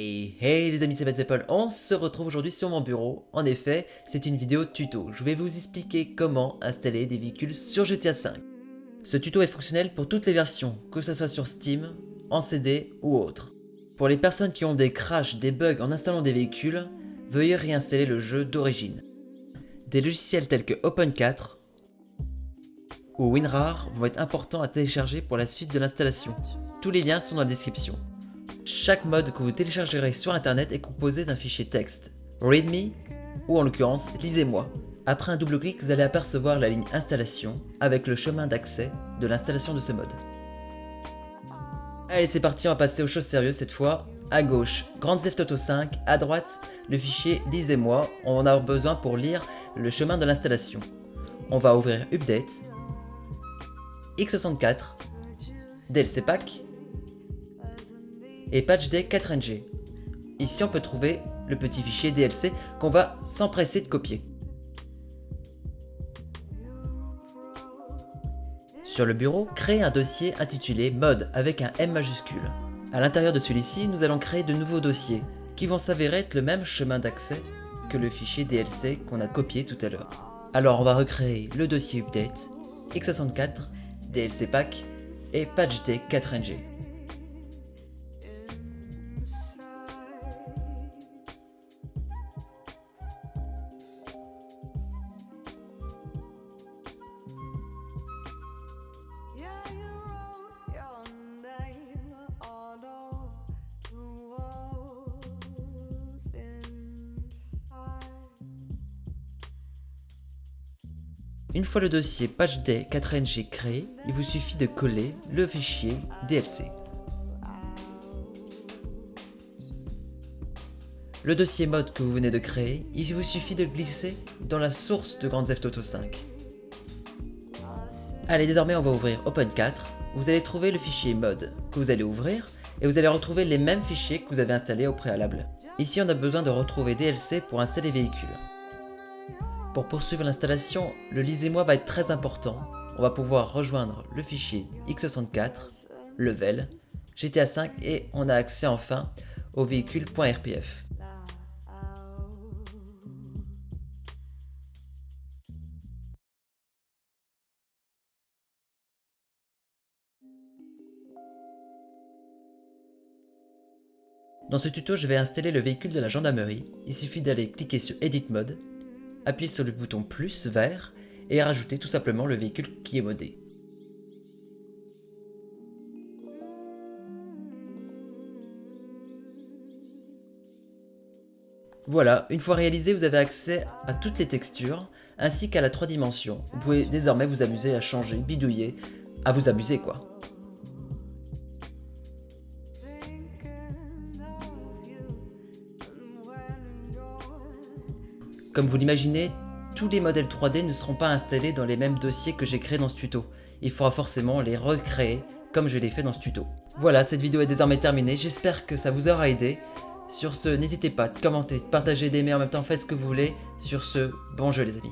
Hey les amis, c'est Badzapple, on se retrouve aujourd'hui sur mon bureau. En effet, c'est une vidéo tuto. Je vais vous expliquer comment installer des véhicules sur GTA V. Ce tuto est fonctionnel pour toutes les versions, que ce soit sur Steam, en CD ou autre. Pour les personnes qui ont des crashs, des bugs en installant des véhicules, veuillez réinstaller le jeu d'origine. Des logiciels tels que Open4 ou WinRAR vont être importants à télécharger pour la suite de l'installation. Tous les liens sont dans la description. Chaque mode que vous téléchargerez sur internet est composé d'un fichier texte, README ou en l'occurrence lisez-moi. Après un double clic, vous allez apercevoir la ligne installation avec le chemin d'accès de l'installation de ce mode. Allez, c'est parti, on va passer aux choses sérieuses cette fois. À gauche, Grand Theft Auto 5, à droite, le fichier lisez-moi. On en a besoin pour lire le chemin de l'installation. On va ouvrir Update, x64, DLC Pack et PatchD 4NG. Ici on peut trouver le petit fichier DLC qu'on va s'empresser de copier. Sur le bureau, créez un dossier intitulé Mode avec un M majuscule. À l'intérieur de celui-ci, nous allons créer de nouveaux dossiers qui vont s'avérer être le même chemin d'accès que le fichier DLC qu'on a copié tout à l'heure. Alors on va recréer le dossier Update, x64, DLC Pack et PatchD 4NG. Une fois le dossier PatchD 4NG créé, il vous suffit de coller le fichier DLC. Le dossier mode que vous venez de créer, il vous suffit de glisser dans la source de Grand Theft Auto 5. Allez, désormais on va ouvrir Open4. Vous allez trouver le fichier mode que vous allez ouvrir et vous allez retrouver les mêmes fichiers que vous avez installés au préalable. Ici on a besoin de retrouver DLC pour installer véhicule. Pour poursuivre l'installation, le lisez-moi va être très important. On va pouvoir rejoindre le fichier x64, level, GTA V et on a accès enfin au véhicule.rpf. Dans ce tuto, je vais installer le véhicule de la gendarmerie. Il suffit d'aller cliquer sur Edit Mode, appuyer sur le bouton plus vert et rajouter tout simplement le véhicule qui est modé. Voilà, une fois réalisé, vous avez accès à toutes les textures ainsi qu'à la 3 dimensions. Vous pouvez désormais vous amuser à changer, bidouiller, à vous amuser quoi. Comme vous l'imaginez, tous les modèles 3D ne seront pas installés dans les mêmes dossiers que j'ai créés dans ce tuto. Il faudra forcément les recréer comme je l'ai fait dans ce tuto. Voilà, cette vidéo est désormais terminée, j'espère que ça vous aura aidé. Sur ce, n'hésitez pas de commenter, de partager, d'aimer, en même temps faites ce que vous voulez. Sur ce, bon jeu les amis.